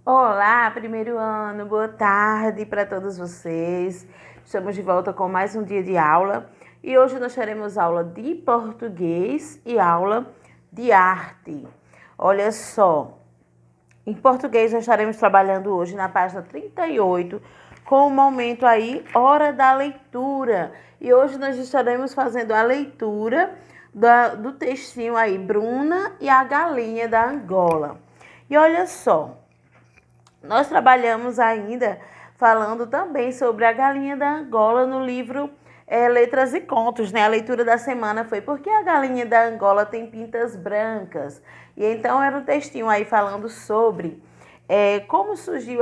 Olá, primeiro ano, boa tarde para todos vocês. Estamos de volta com mais um dia de aula e hoje nós teremos aula de português e aula de arte. Olha só, em português nós estaremos trabalhando hoje na página 38 com o momento aí, hora da leitura. E hoje nós estaremos fazendo a leitura do textinho aí, Bruna e a Galinha da Angola. E olha só, nós trabalhamos ainda falando também sobre a galinha da Angola no livro Letras e Contos, né? A leitura da semana foi Por que a galinha da Angola tem pintas brancas? E então era um textinho aí falando sobre como surgiu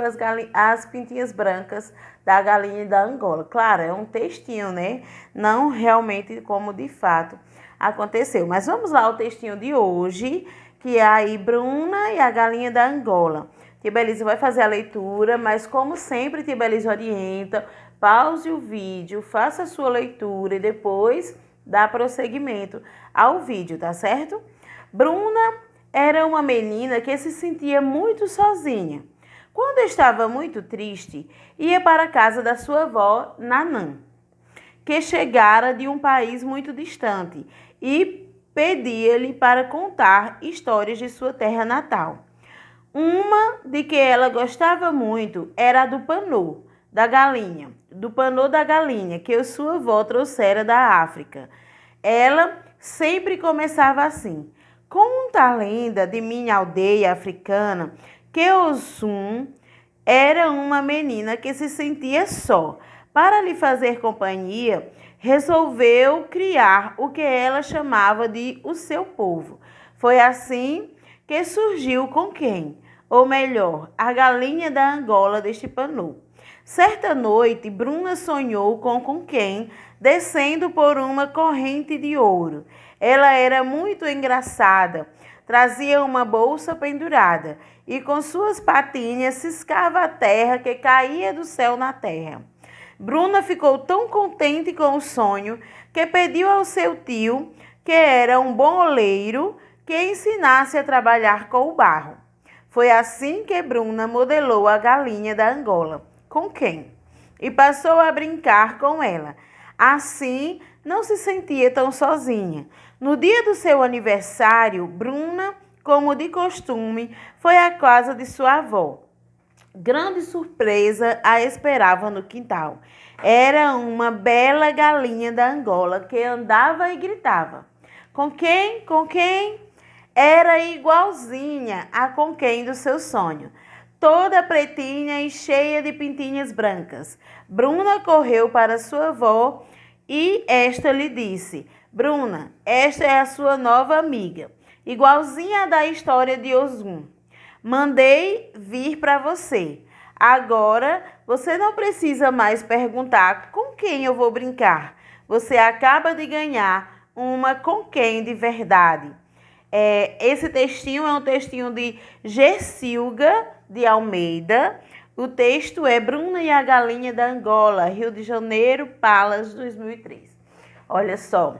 as pintinhas brancas da galinha da Angola. Claro, é um textinho, né? Não realmente como de fato aconteceu. Mas vamos lá ao textinho de hoje, que é aí Bruna e a galinha da Angola. Tia Belise vai fazer a leitura, mas como sempre, Tia Belise orienta, pause o vídeo, faça a sua leitura e depois dá prosseguimento ao vídeo, tá certo? Bruna era uma menina que se sentia muito sozinha. Quando estava muito triste, ia para a casa da sua avó, Nanã, que chegara de um país muito distante e pedia-lhe para contar histórias de sua terra natal. Uma de que ela gostava muito era a do panô da galinha, que a sua avó trouxera da África. Ela sempre começava assim: conta a lenda de minha aldeia africana que Oxum era uma menina que se sentia só. Para lhe fazer companhia, resolveu criar o que ela chamava de o seu povo. Foi assim que surgiu com quem? Ou melhor, a galinha da Angola deste panô. Certa noite, Bruna sonhou com quem, descendo por uma corrente de ouro. Ela era muito engraçada, trazia uma bolsa pendurada e com suas patinhas ciscava a terra que caía do céu na terra. Bruna ficou tão contente com o sonho que pediu ao seu tio, que era um bom oleiro, que ensinasse a trabalhar com o barro. Foi assim que Bruna modelou a galinha da Angola. Com quem? E passou a brincar com ela. Assim, não se sentia tão sozinha. No dia do seu aniversário, Bruna, como de costume, foi à casa de sua avó. Grande surpresa a esperava no quintal. Era uma bela galinha da Angola que andava e gritava. Com quem? Com quem? Era igualzinha a com quem do seu sonho, toda pretinha e cheia de pintinhas brancas. Bruna correu para sua avó e esta lhe disse: Bruna, esta é a sua nova amiga, igualzinha da história de Oxum. Mandei vir para você. Agora você não precisa mais perguntar com quem eu vou brincar. Você acaba de ganhar uma com quem de verdade. Esse textinho é um textinho de Gessilga de Almeida. O texto é Bruna e a Galinha da Angola, Rio de Janeiro, Palas, 2003. Olha só,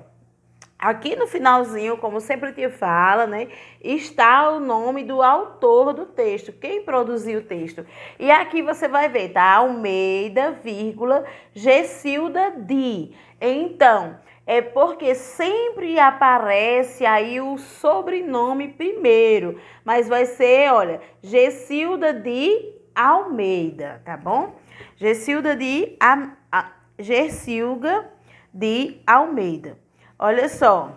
aqui no finalzinho, como sempre te fala, né, está o nome do autor do texto, quem produziu o texto. E aqui você vai ver, tá? Almeida, vírgula, Gessilda de. Então, é porque sempre aparece aí o sobrenome primeiro, mas vai ser, olha, Gessilda de Almeida, tá bom? Gessilga de Almeida. Olha só,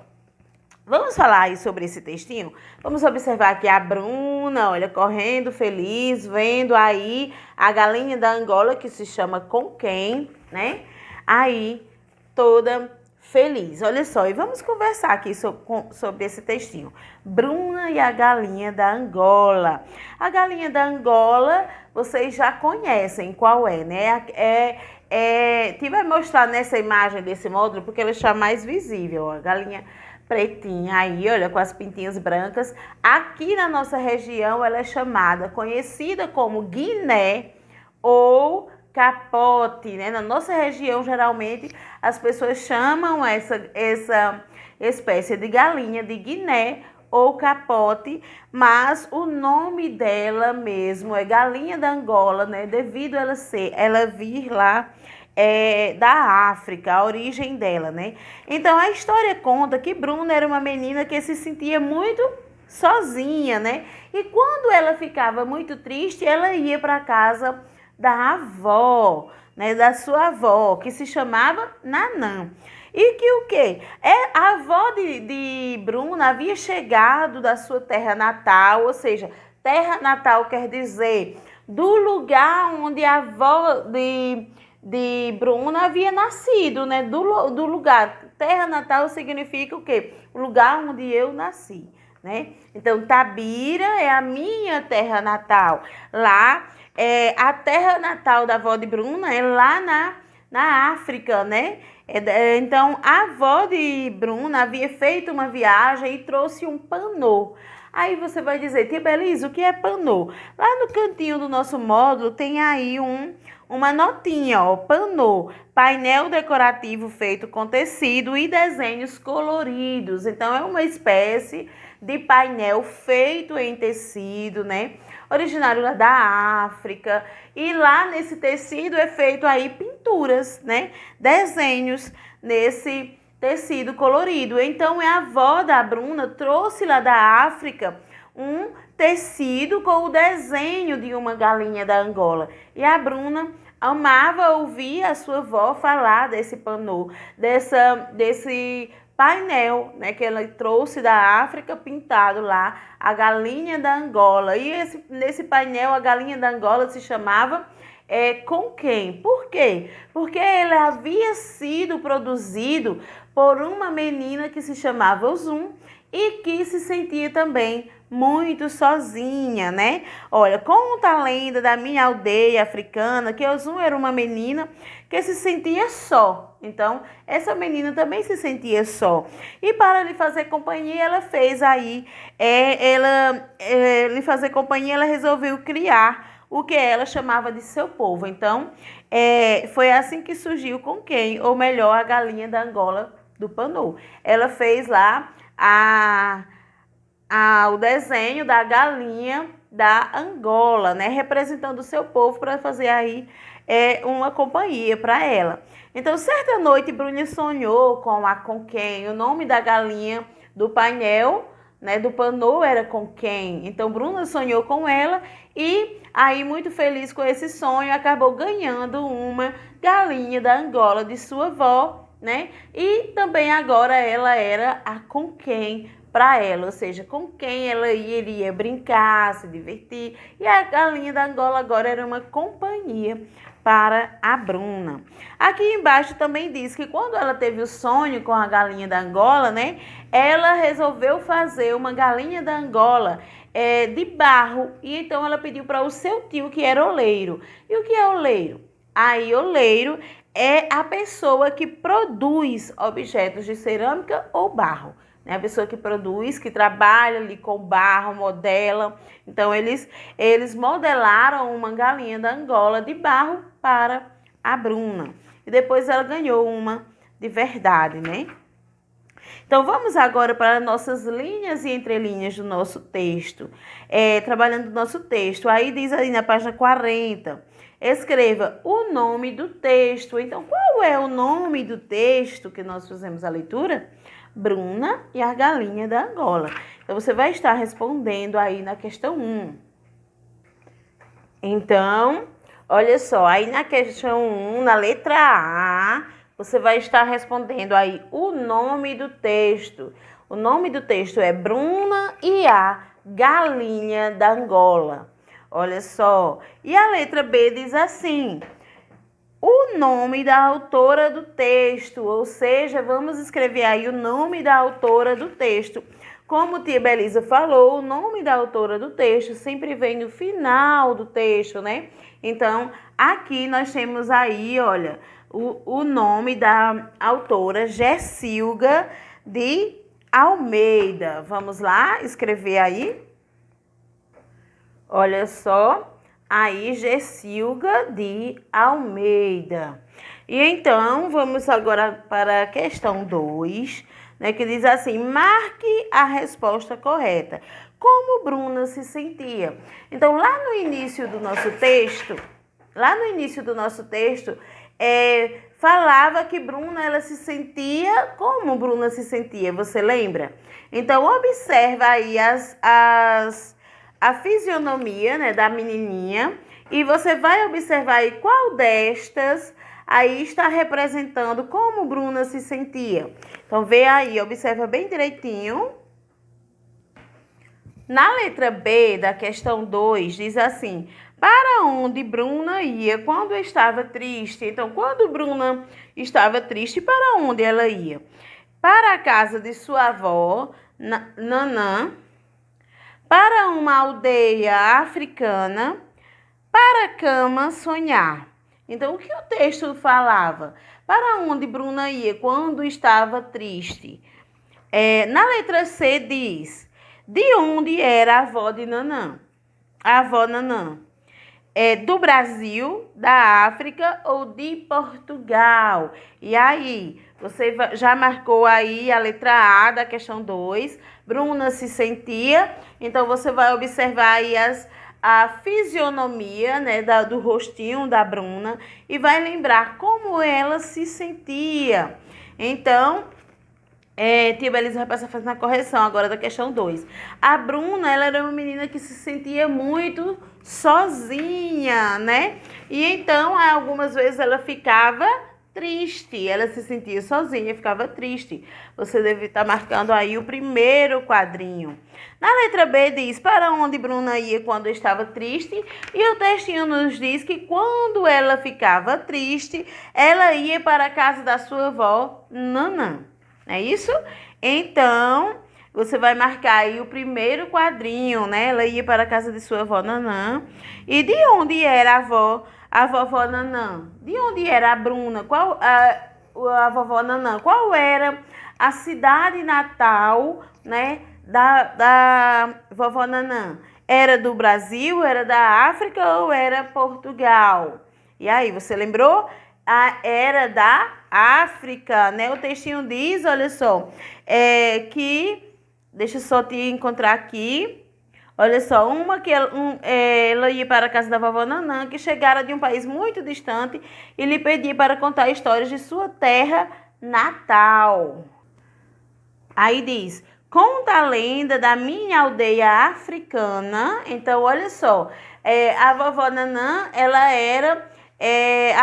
vamos falar aí sobre esse textinho? Vamos observar aqui a Bruna, olha, correndo feliz, vendo aí a galinha da Angola, que se chama Com Quem, né? Aí, toda feliz. Olha só, e vamos conversar aqui sobre esse textinho. Bruna e a galinha da Angola. A galinha da Angola, vocês já conhecem qual é, né? Te vai mostrar nessa imagem desse módulo, porque ela está mais visível, ó, a galinha pretinha aí, olha, com as pintinhas brancas. Aqui na nossa região, ela é conhecida como Guiné ou capote, né? Na nossa região, geralmente, as pessoas chamam essa espécie de galinha de Guiné ou capote, mas o nome dela mesmo é galinha da Angola, né? Devido ela vir lá da África, a origem dela, né? Então a história conta que Bruna era uma menina que se sentia muito sozinha, né? E quando ela ficava muito triste, ela ia para a casa da avó, né? Da sua avó, que se chamava Nanã. E que o quê? A avó de Bruna havia chegado da sua terra natal, ou seja, terra natal quer dizer do lugar onde a avó de Bruna havia nascido, né? Do lugar. Terra natal significa o quê? O lugar onde eu nasci, né? Então, Tabira é a minha terra natal. Lá, a terra natal da avó de Bruna é lá na África, né? Então, a avó de Bruna havia feito uma viagem e trouxe um panô. Aí você vai dizer, Tia Belise, o que é panô? Lá no cantinho do nosso módulo tem aí uma notinha, ó, panô, painel decorativo feito com tecido e desenhos coloridos. Então, é uma espécie de painel feito em tecido, né? Originário lá da África. E lá nesse tecido é feito aí pinturas, né? Desenhos nesse tecido colorido. Então, a avó da Bruna trouxe lá da África um tecido com o desenho de uma galinha da Angola. E a Bruna amava ouvir a sua avó falar desse panô, desse painel, né, que ela trouxe da África pintado lá, a galinha da Angola. E nesse painel, a galinha da Angola se chamava com quem? Por quê? Porque ele havia sido produzido por uma menina que se chamava Ozum e que se sentia também muito sozinha, né? Olha, conta a lenda da minha aldeia africana que Ozum era uma menina que se sentia só. Então, essa menina também se sentia só. E para lhe fazer companhia, ela fez aí, lhe fazer companhia, ela resolveu criar o que ela chamava de seu povo. Então, foi assim que surgiu com quem? Ou melhor, a galinha da Angola do Panô. Ela fez lá o desenho da galinha da Angola, né? Representando o seu povo para fazer aí uma companhia para ela. Então, certa noite, Bruna sonhou com quem? O nome da galinha do painel, né, do Panô era com quem? Então, Bruna sonhou com ela e aí, muito feliz com esse sonho, acabou ganhando uma galinha da Angola de sua avó, né? E também agora ela era a com quem para ela, ou seja, com quem ela iria brincar, se divertir. E a galinha da Angola agora era uma companhia para a Bruna. Aqui embaixo também diz que quando ela teve o sonho com a galinha da Angola, né, ela resolveu fazer uma galinha da Angola de barro. E então ela pediu para o seu tio, que era oleiro. E o que é oleiro? Aí, oleiro é a pessoa que produz objetos de cerâmica ou barro. A pessoa que produz, que trabalha ali com barro, modela. Então, eles modelaram uma galinha da Angola de barro para a Bruna. E depois ela ganhou uma de verdade, né? Então, vamos agora para nossas linhas e entrelinhas do nosso texto. Trabalhando o nosso texto. Aí diz aí na página 40, escreva o nome do texto. Então, qual é o nome do texto que nós fizemos a leitura? Bruna e a galinha da Angola. Então, você vai estar respondendo aí na questão 1. Então, olha só, aí na questão 1, na letra A, você vai estar respondendo aí o nome do texto. O nome do texto é Bruna e a galinha da Angola. Olha só. E a letra B diz assim: o nome da autora do texto, ou seja, vamos escrever aí o nome da autora do texto. Como tia Belisa falou, o nome da autora do texto sempre vem no final do texto, né? Então, aqui nós temos aí, olha, o nome da autora Gessilga de Almeida. Vamos lá escrever aí? Olha só. Aí, Gessilga de Almeida. E então, vamos agora para a questão 2. né, que diz assim: marque a resposta correta. Como Bruna se sentia? Então, lá no início do nosso texto, falava que Bruna, ela se sentia como Bruna se sentia, você lembra? Então, observa aí a fisionomia, né, da menininha, e você vai observar aí qual destas aí está representando como Bruna se sentia. Então, vê aí, observa bem direitinho. Na letra B da questão 2, diz assim: para onde Bruna ia quando estava triste? Então, quando Bruna estava triste, para onde ela ia? Para a casa de sua avó, Nanã, para uma aldeia africana, para a cama sonhar. Então, o que o texto falava? Para onde Bruna ia quando estava triste? Na letra C diz: de onde era a avó de Nanã? A avó Nanã. Do Brasil, da África ou de Portugal? E aí, você já marcou aí a letra A da questão 2. Bruna se sentia. Então, você vai observar aí a fisionomia, né, do rostinho da Bruna e vai lembrar como ela se sentia. Então, tia Belisa vai passar fazendo a correção agora da questão 2. A Bruna, ela era uma menina que se sentia muito sozinha, né? E então, algumas vezes ela ficava triste, ela se sentia sozinha, ficava triste. Você deve estar marcando aí o primeiro quadrinho. Na letra B diz: para onde Bruna ia quando estava triste? E o textinho nos diz que quando ela ficava triste, ela ia para a casa da sua avó, Nanã. Não é isso? Então, você vai marcar aí o primeiro quadrinho, né? Ela ia para a casa de sua avó Nanã. E de onde era a vovó Nanã? De onde era a Bruna? A vovó Nanã? Qual era a cidade natal, né, da vovó Nanã? Era do Brasil, era da África ou era Portugal? E aí, você lembrou? Era da África, né? O textinho diz, olha só, deixa eu só te encontrar aqui. Olha só, ela ia para a casa da vovó Nanã, que chegara de um país muito distante e lhe pedia para contar histórias de sua terra natal. Aí diz: conta a lenda da minha aldeia africana. Então, olha só, a vovó Nanã, ela era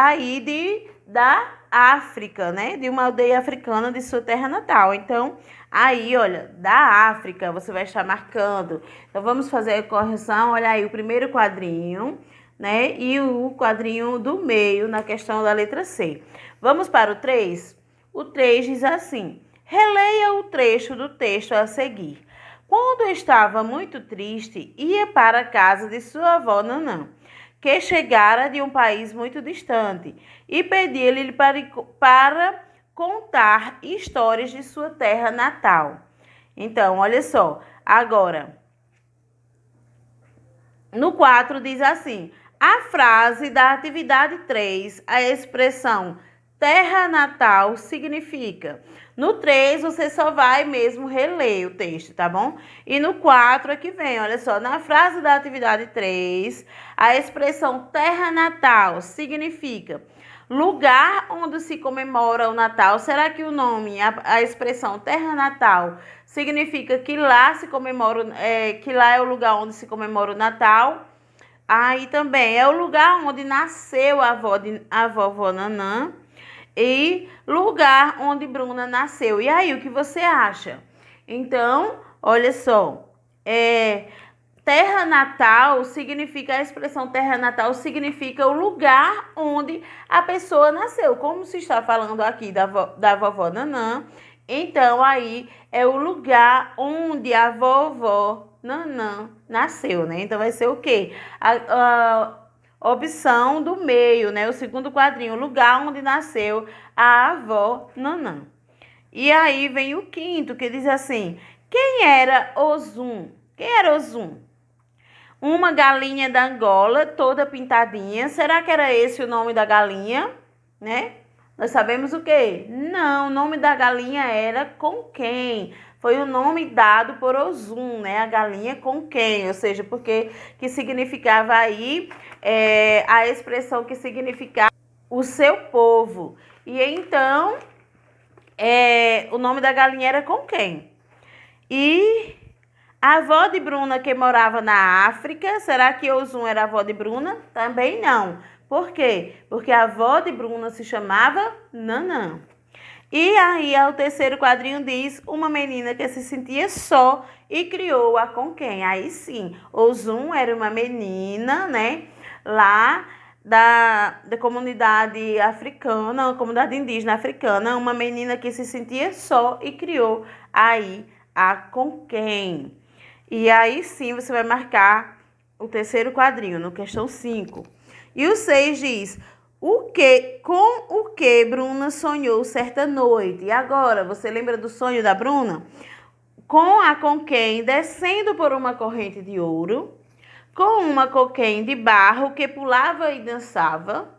aí da África, né? De uma aldeia africana de sua terra natal. Então, aí, olha, da África, você vai estar marcando. Então, vamos fazer a correção. Olha aí, o primeiro quadrinho, né? E o quadrinho do meio na questão da letra C. Vamos para o 3? O 3 diz assim: releia o trecho do texto a seguir. Quando estava muito triste, ia para a casa de sua avó Nanã, que chegara de um país muito distante, e pedia-lhe para contar histórias de sua terra natal. Então, olha só, agora, no 4 diz assim: a frase da atividade 3, a expressão terra natal significa. No 3, você só vai mesmo reler o texto, tá bom? E no 4 aqui vem, olha só, na frase da atividade 3, a expressão terra natal significa lugar onde se comemora o Natal. Será que o nome, a expressão terra natal, significa que lá se comemora, que lá é o lugar onde se comemora o Natal? Aí também é o lugar onde nasceu a vovó Nanã e lugar onde Bruna nasceu. E aí, o que você acha? Então, olha só, terra natal significa, a expressão terra natal significa o lugar onde a pessoa nasceu. Como se está falando aqui da vovó Nanã, então aí é o lugar onde a vovó Nanã nasceu, né? Então vai ser o quê? A opção do meio, né? O segundo quadrinho, o lugar onde nasceu a avó Nanã. E aí vem o quinto, que diz assim: quem era Ozum? Quem era Ozum? Uma galinha da Angola, toda pintadinha. Será que era esse o nome da galinha, né? Nós sabemos o quê? Não, o nome da galinha era com quem? Foi o nome dado por Ozum, né? A galinha com quem? Ou seja, porque que significava aí a expressão que significava o seu povo. E então, o nome da galinha era com quem? E a avó de Bruna que morava na África, será que Ozum era a avó de Bruna? Também não. Por quê? Porque a avó de Bruna se chamava Nanã. E aí, o terceiro quadrinho diz uma menina que se sentia só e criou-a com quem? Aí sim, Ozum era uma menina, né? Lá da comunidade africana, uma comunidade indígena africana, uma menina que se sentia só e criou aí a com quem? E aí sim você vai marcar o terceiro quadrinho, no questão 5. E o 6 diz: com o que Bruna sonhou certa noite? E agora, você lembra do sonho da Bruna? Com quem descendo por uma corrente de ouro, com uma coquém de barro que pulava e dançava,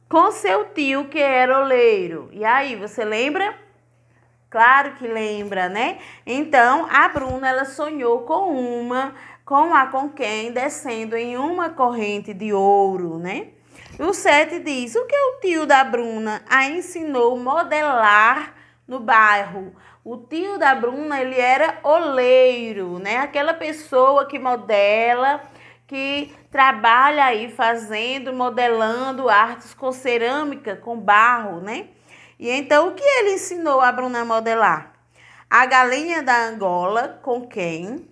com seu tio que era oleiro. E aí, você lembra? Claro que lembra, né? Então, a Bruna, ela sonhou com quem descendo em uma corrente de ouro, né? O 7 diz: o que o tio da Bruna a ensinou a modelar no bairro? O tio da Bruna, ele era oleiro, né? Aquela pessoa que modela, que trabalha aí modelando artes com cerâmica, com barro, né? E então, o que ele ensinou a Bruna a modelar? A galinha da Angola, com quem?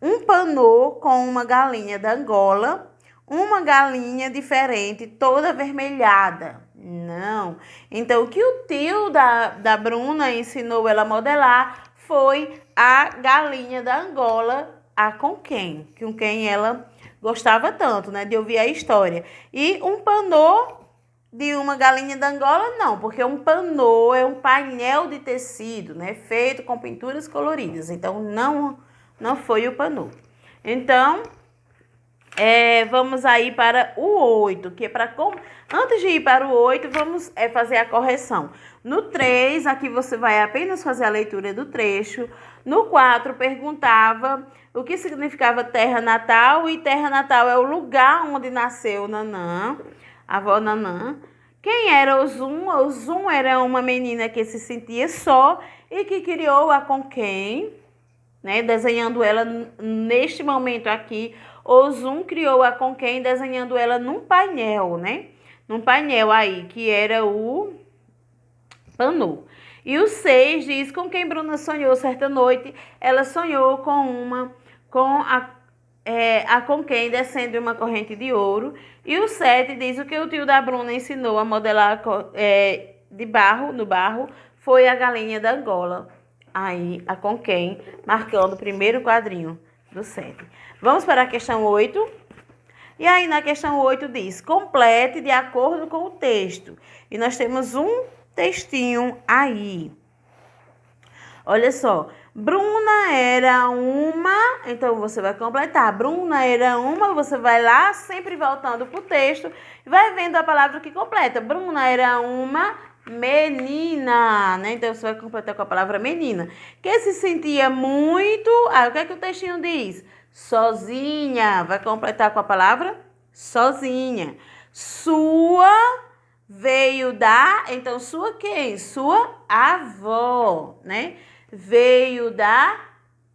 Um panô com uma galinha da Angola, uma galinha diferente, toda avermelhada. Não. Então, o que o tio da Bruna ensinou ela a modelar foi a galinha da Angola, a com quem ela gostava tanto, né, de ouvir a história. E um panô de uma galinha da Angola, não, porque um panô é um painel de tecido, né, feito com pinturas coloridas. Então, não foi o panô. Então, vamos aí para o 8, que é antes de ir para o 8, vamos fazer a correção. No 3, aqui você vai apenas fazer a leitura do trecho. No 4, perguntava o que significava terra natal, e terra natal é o lugar onde nasceu Nanã, a avó Nanã. Quem era Ozum? Ozum era uma menina que se sentia só e que criou-a com quem? Né? Desenhando ela neste momento aqui, Ozum criou-a com quem? Desenhando ela num painel, né? Num painel aí, que era o panô. E o 6 diz: com quem Bruna sonhou certa noite? Ela sonhou com quem descendo uma corrente de ouro. E o 7 diz: o que o tio da Bruna ensinou a modelar no barro foi a galinha da Angola. Aí, a com quem, marcando o primeiro quadrinho do 7. Vamos para a questão 8. E aí, na questão 8 diz: complete de acordo com o texto. E nós temos um textinho aí. Olha só. Bruna era uma... Então, você vai completar. Bruna era uma, você vai lá, sempre voltando para o texto, e vai vendo a palavra que completa. Bruna era uma menina, né? Então, você vai completar com a palavra menina. Que se sentia muito... o que é que o textinho diz? Sozinha. Vai completar com a palavra sozinha. Sua veio da... Então, sua quem? Sua avó, né? Veio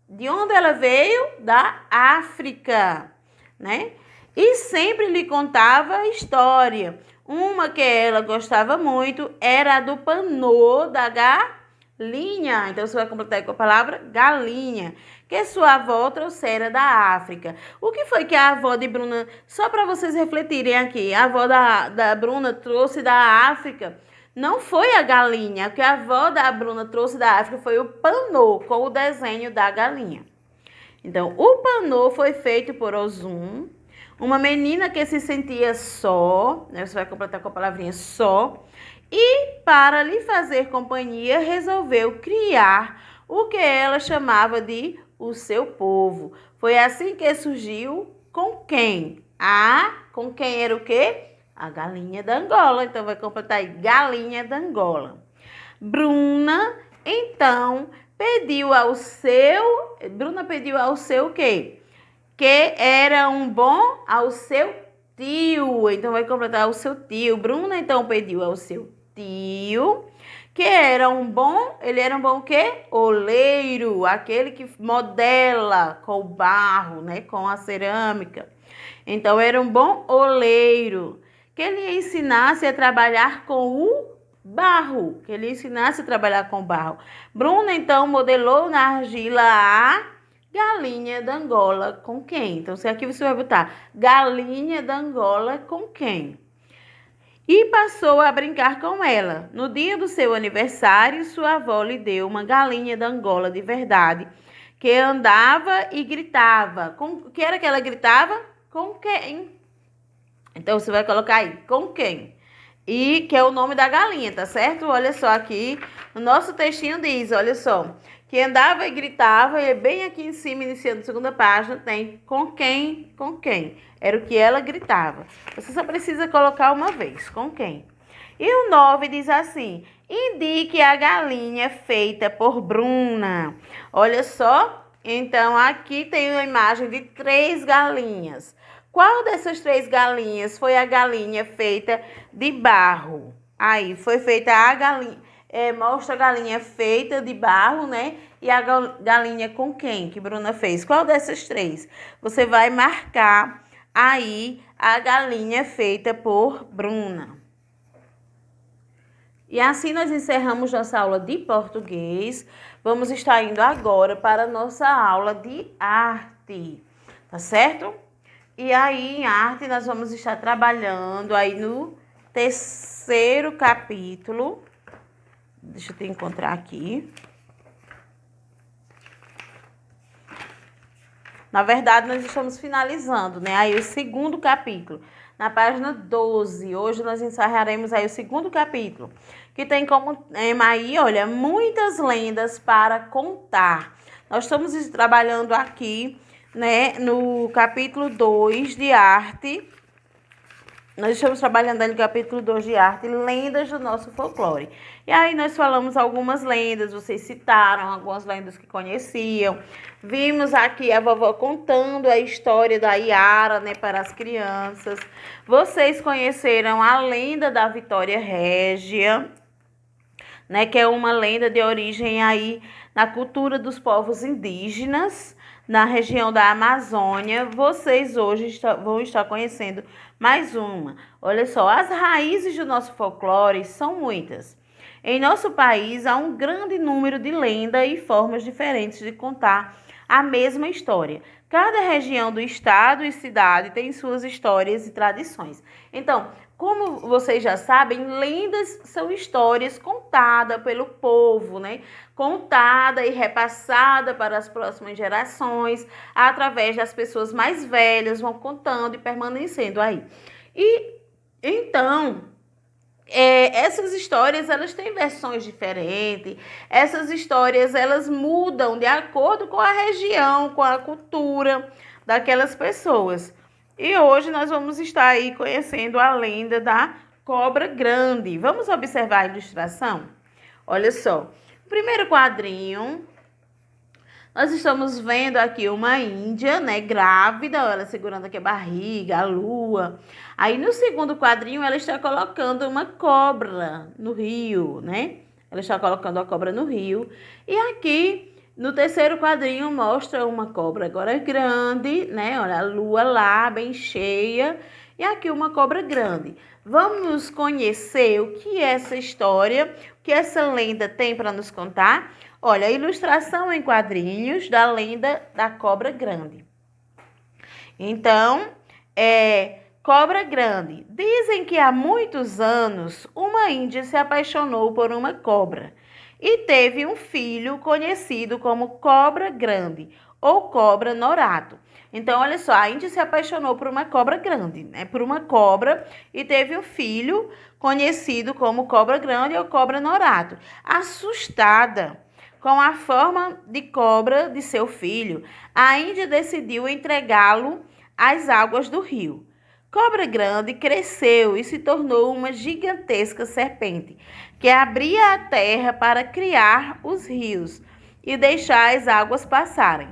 de onde ela veio? Da África, né? E sempre lhe contava história. Uma que ela gostava muito era a do panô da galinha. Então, você vai completar com a palavra galinha, que sua avó trouxera da África. O que foi que a avó de Bruna, só para vocês refletirem aqui, a avó da Bruna trouxe da África? Não foi a galinha, o que a avó da Bruna trouxe da África foi o panô, com o desenho da galinha. Então, o panô foi feito por Ozum, uma menina que se sentia só, né? Você vai completar com a palavrinha só, e para lhe fazer companhia, resolveu criar o que ela chamava de o seu povo. Foi assim que surgiu com quem? Com quem era o quê? A galinha da Angola. Então, vai completar aí, galinha da Angola. Bruna, então, Bruna pediu ao seu o quê? Que era um bom ao seu tio. Então, vai completar ao seu tio. Bruna, então, pediu ao seu tio que ele era um bom o quê? Oleiro, aquele que modela com o barro, né? Com a cerâmica. Então, era um bom oleiro, que ele ensinasse a trabalhar com o barro, que ele ensinasse a trabalhar com o barro. Bruna, então, modelou na argila a galinha da Angola com quem? Então, aqui você vai botar galinha da Angola com quem? E passou a brincar com ela. No dia do seu aniversário, sua avó lhe deu uma galinha da Angola de verdade, que andava e gritava. Com que era que ela gritava? Com quem? Então, você vai colocar aí, com quem? E que é o nome da galinha, tá certo? Olha só aqui, no nosso textinho diz, olha só, que andava e gritava, e bem aqui em cima, iniciando a segunda página, tem com quem, com quem. Era o que ela gritava. Você só precisa colocar uma vez, com quem. E o 9 diz assim, indique a galinha feita por Bruna. Olha só, então aqui tem uma imagem de 3 galinhas. Qual dessas 3 galinhas foi a galinha feita de barro? Aí, foi feita a galinha, mostra a galinha feita de barro, né? E a galinha com quem que Bruna fez? Qual dessas 3? Você vai marcar aí a galinha feita por Bruna. E assim nós encerramos nossa aula de português. Vamos estar indo agora para a nossa aula de arte, tá certo? E aí, em arte, nós vamos estar trabalhando aí no 3º capítulo. Deixa eu te encontrar aqui. Na verdade, nós estamos finalizando, né? Aí, o 2º capítulo, na página 12. Hoje, nós encerraremos aí o 2º capítulo, que tem como tema aí, olha, muitas lendas para contar. Nós estamos trabalhando aqui, né, no capítulo 2 de arte. Nós estamos trabalhando aí no capítulo 2 de arte, lendas do nosso folclore. E aí nós falamos algumas lendas, vocês citaram algumas lendas que conheciam. Vimos aqui a vovó contando a história da Iara, né, para as crianças. Vocês conheceram a lenda da Vitória Régia, né, que é uma lenda de origem aí na cultura dos povos indígenas, na região da Amazônia. Vocês hoje vão estar conhecendo mais uma. Olha só, as raízes do nosso folclore são muitas. Em nosso país há um grande número de lendas e formas diferentes de contar a mesma história. Cada região do estado e cidade tem suas histórias e tradições. Então, como vocês já sabem, lendas são histórias contadas pelo povo, né? Contada e repassada para as próximas gerações, através das pessoas mais velhas, vão contando e permanecendo aí. E então, essas histórias, elas têm versões diferentes, essas histórias, elas mudam de acordo com a região, com a cultura daquelas pessoas. E hoje nós vamos estar aí conhecendo a lenda da cobra grande. Vamos observar a ilustração? Olha só, no primeiro quadrinho, nós estamos vendo aqui uma índia, né, grávida, ela segurando aqui a barriga, a lua. Aí no segundo quadrinho ela está colocando uma cobra no rio, né? Ela está colocando a cobra no rio. E aqui no terceiro quadrinho mostra uma cobra agora grande, né? Olha, a lua lá, bem cheia. E aqui uma cobra grande. Vamos conhecer o que é essa história, o que essa lenda tem para nos contar? Olha, a ilustração em quadrinhos da lenda da cobra grande. Então, cobra grande. Dizem que há muitos anos uma índia se apaixonou por uma cobra e teve um filho conhecido como cobra grande ou cobra norato. Então, olha só, a índia se apaixonou por uma cobra grande, né? Por uma cobra, e teve um filho conhecido como cobra grande ou cobra norato. Assustada com a forma de cobra de seu filho, a índia decidiu entregá-lo às águas do rio. Cobra Grande cresceu e se tornou uma gigantesca serpente, que abria a terra para criar os rios e deixar as águas passarem.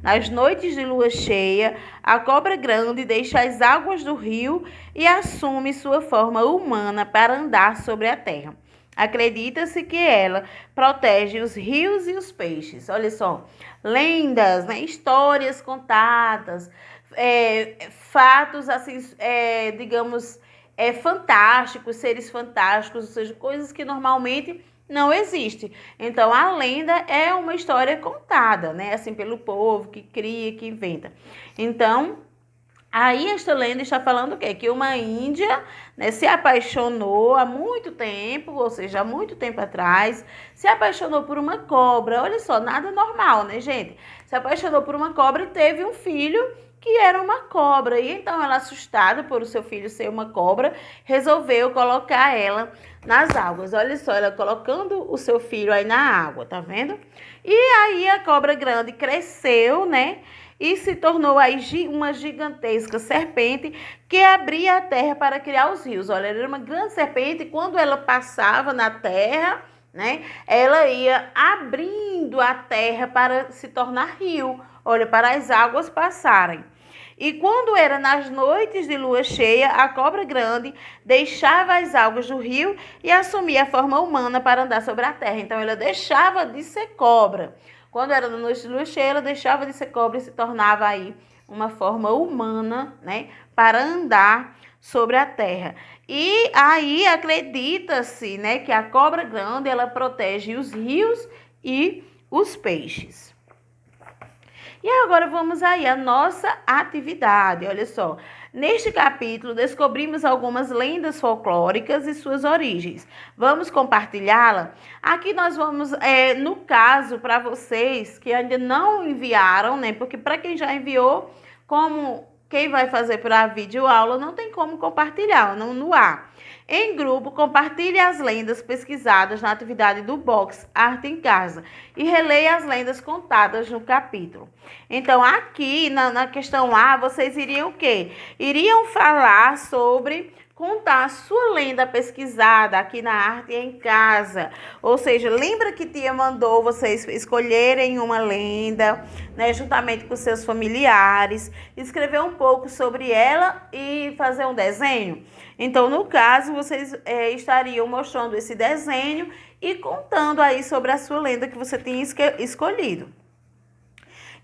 Nas noites de lua cheia, a cobra grande deixa as águas do rio e assume sua forma humana para andar sobre a terra. Acredita-se que ela protege os rios e os peixes. Olha só, lendas, né? Histórias contadas, fatos assim, digamos, fantásticos, seres fantásticos, ou seja, coisas que normalmente não existem. Então, a lenda é uma história contada, né? Assim, pelo povo que cria, que inventa. Então, aí esta lenda está falando o quê? Que uma índia, né, se apaixonou há muito tempo, ou seja, há muito tempo atrás, se apaixonou por uma cobra. Olha só, nada normal, né, gente? Se apaixonou por uma cobra e teve um filho que era uma cobra. E então ela, assustada por o seu filho ser uma cobra, resolveu colocar ela nas águas. Olha só, ela colocando o seu filho aí na água, tá vendo? E aí a cobra grande cresceu, né? E se tornou aí uma gigantesca serpente que abria a terra para criar os rios. Olha, ela era uma grande serpente e quando ela passava na terra, né, ela ia abrindo a terra para se tornar rio. Olha, para as águas passarem. E quando era nas noites de lua cheia, a cobra grande deixava as águas do rio e assumia a forma humana para andar sobre a terra. Então, ela deixava de ser cobra. Quando era na noite de lua cheia, ela deixava de ser cobra e se tornava aí uma forma humana, né, para andar sobre a terra. E aí acredita-se, né, que a cobra grande ela protege os rios e os peixes. E agora vamos aí à nossa atividade. Olha só, neste capítulo descobrimos algumas lendas folclóricas e suas origens. Vamos compartilhá-la? Aqui nós vamos, no caso, para vocês que ainda não enviaram, né? Porque para quem já enviou, como quem vai fazer para a videoaula, não tem como compartilhar, não no ar. Em grupo, compartilhe as lendas pesquisadas na atividade do box Arte em Casa e releia as lendas contadas no capítulo. Então, aqui na questão A, vocês iriam o quê? Iriam falar sobre contar a sua lenda pesquisada aqui na Arte em Casa. Ou seja, lembra que tia mandou vocês escolherem uma lenda, né, juntamente com seus familiares, escrever um pouco sobre ela e fazer um desenho? Então, no caso, vocês estariam mostrando esse desenho e contando aí sobre a sua lenda que você tinha escolhido.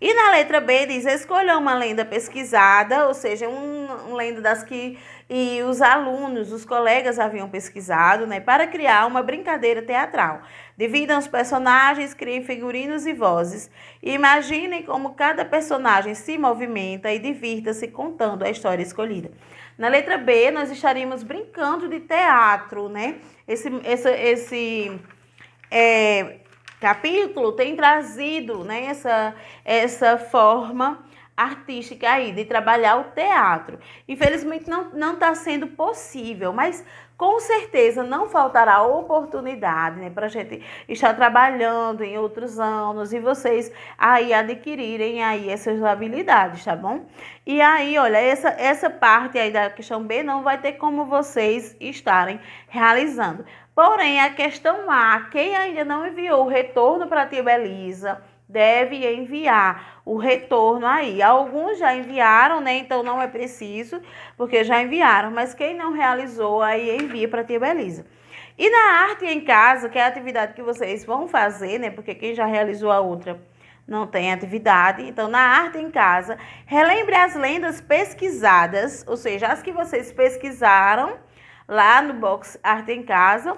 E na letra B diz, escolha uma lenda pesquisada, ou seja, uma lenda das que os alunos, os colegas haviam pesquisado, né, para criar uma brincadeira teatral. Dividam os personagens, criem figurinos e vozes. E imaginem como cada personagem se movimenta e divirta-se contando a história escolhida. Na letra B, nós estaríamos brincando de teatro, né? Esse capítulo tem trazido, né, essa forma artística aí de trabalhar o teatro. Infelizmente não está sendo possível, mas com certeza não faltará oportunidade, né, para a gente estar trabalhando em outros anos e vocês aí adquirirem aí essas habilidades, tá bom? E aí, olha, essa parte aí da questão B não vai ter como vocês estarem realizando. Porém, a questão A, quem ainda não enviou o retorno para a tia Belisa, deve enviar o retorno aí. Alguns já enviaram, né? Então não é preciso, porque já enviaram. Mas quem não realizou, aí envia para a tia Belisa. E na Arte em Casa, que é a atividade que vocês vão fazer, né? Porque quem já realizou a outra não tem atividade. Então, na Arte em Casa, relembre as lendas pesquisadas, ou seja, as que vocês pesquisaram lá no box Arte em Casa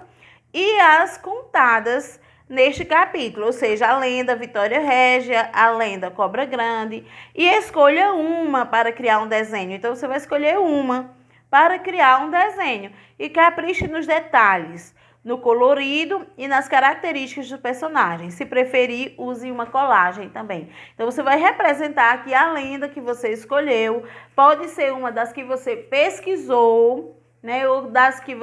e as contadas neste capítulo, ou seja, a lenda Vitória Régia, a lenda Cobra Grande, e escolha uma para criar um desenho. Então, você vai escolher uma para criar um desenho e capriche nos detalhes, no colorido e nas características do personagem. Se preferir, use uma colagem também. Então, você vai representar aqui a lenda que você escolheu, pode ser uma das que você pesquisou, né, ou das que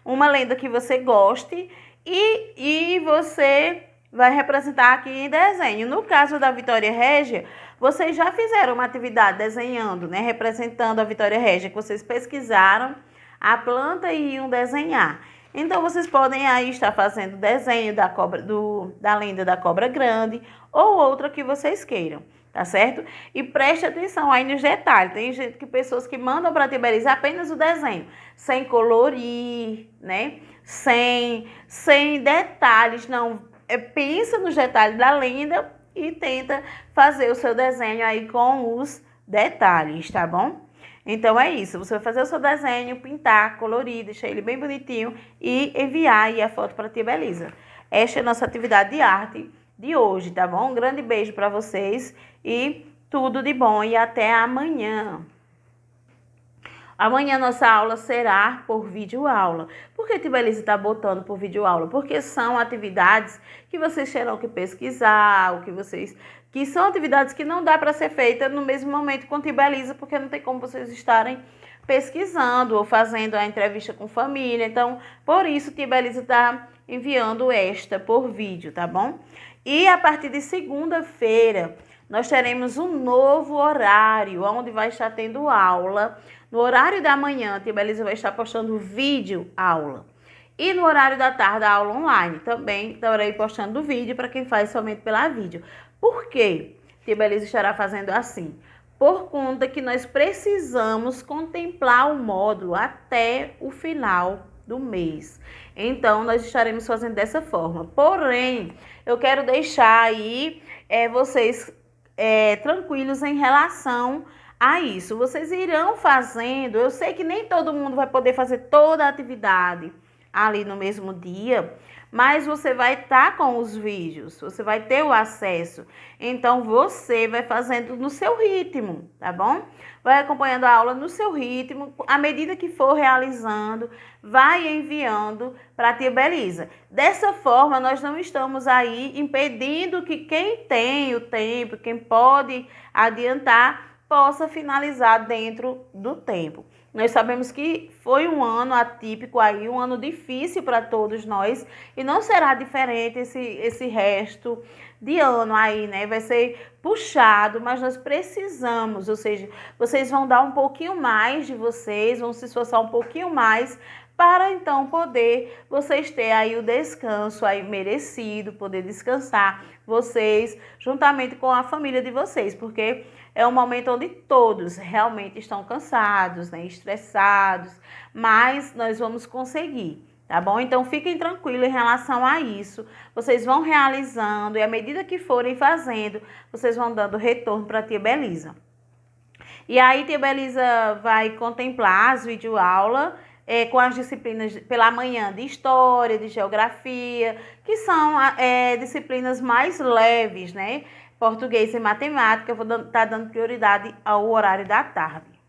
uma lenda que você goste, e você vai representar aqui em desenho. No caso da Vitória Régia, vocês já fizeram uma atividade desenhando, né? Representando a Vitória Régia, que vocês pesquisaram a planta e iam desenhar. Então, vocês podem aí estar fazendo desenho da lenda da cobra grande ou outra que vocês queiram, tá certo? E preste atenção aí nos detalhes. Tem pessoas que mandam para a Tia Belisa apenas o desenho, sem colorir, né? Sem detalhes, não. Pensa nos detalhes da lenda e tenta fazer o seu desenho aí com os detalhes, tá bom? Então é isso, você vai fazer o seu desenho, pintar, colorir, deixar ele bem bonitinho e enviar aí a foto para a Tia Belisa. Esta é a nossa atividade de arte de hoje, tá bom? Um grande beijo para vocês e tudo de bom e até amanhã. Amanhã nossa aula será por videoaula. Por que a Tia Belisa está botando por videoaula? Porque são atividades que vocês terão que pesquisar, que são atividades que não dá para ser feita no mesmo momento com a Tia Belisa, porque não tem como vocês estarem pesquisando ou fazendo a entrevista com família. Então, por isso, a Tia Belisa está enviando esta por vídeo, tá bom? E a partir de segunda-feira, nós teremos um novo horário, onde vai estar tendo aula. No horário da manhã, a Tia Belisa vai estar postando vídeo aula. E no horário da tarde, a aula online. Também estarei postando vídeo para quem faz somente pela vídeo. Por quê? A Tia Belisa estará fazendo assim? Por conta que nós precisamos contemplar o módulo até o final do mês. Então, nós estaremos fazendo dessa forma. Porém, eu quero deixar aí vocês tranquilos em relação a isso. Vocês irão fazendo, eu sei que nem todo mundo vai poder fazer toda a atividade ali no mesmo dia, mas você vai estar com os vídeos, você vai ter o acesso. Então, você vai fazendo no seu ritmo, tá bom? Vai acompanhando a aula no seu ritmo, à medida que for realizando, vai enviando para a Tia Belisa. Dessa forma, nós não estamos aí impedindo que quem tem o tempo, quem pode adiantar, possa finalizar dentro do tempo. Nós sabemos que foi um ano atípico aí, um ano difícil para todos nós e não será diferente esse resto de ano aí, né? Vai ser puxado, mas nós precisamos, ou seja, vocês vão dar um pouquinho mais de vocês, vão se esforçar um pouquinho mais para então poder vocês ter aí o descanso aí merecido, poder descansar vocês juntamente com a família de vocês, porque é um momento onde todos realmente estão cansados, né, estressados, mas nós vamos conseguir, tá bom? Então fiquem tranquilos em relação a isso, vocês vão realizando e à medida que forem fazendo, vocês vão dando retorno para a Tia Belisa. E aí Tia Belisa vai contemplar as videoaulas com as disciplinas pela manhã de História, de Geografia, que são disciplinas mais leves, né? Português e matemática, eu vou estar dando prioridade ao horário da tarde.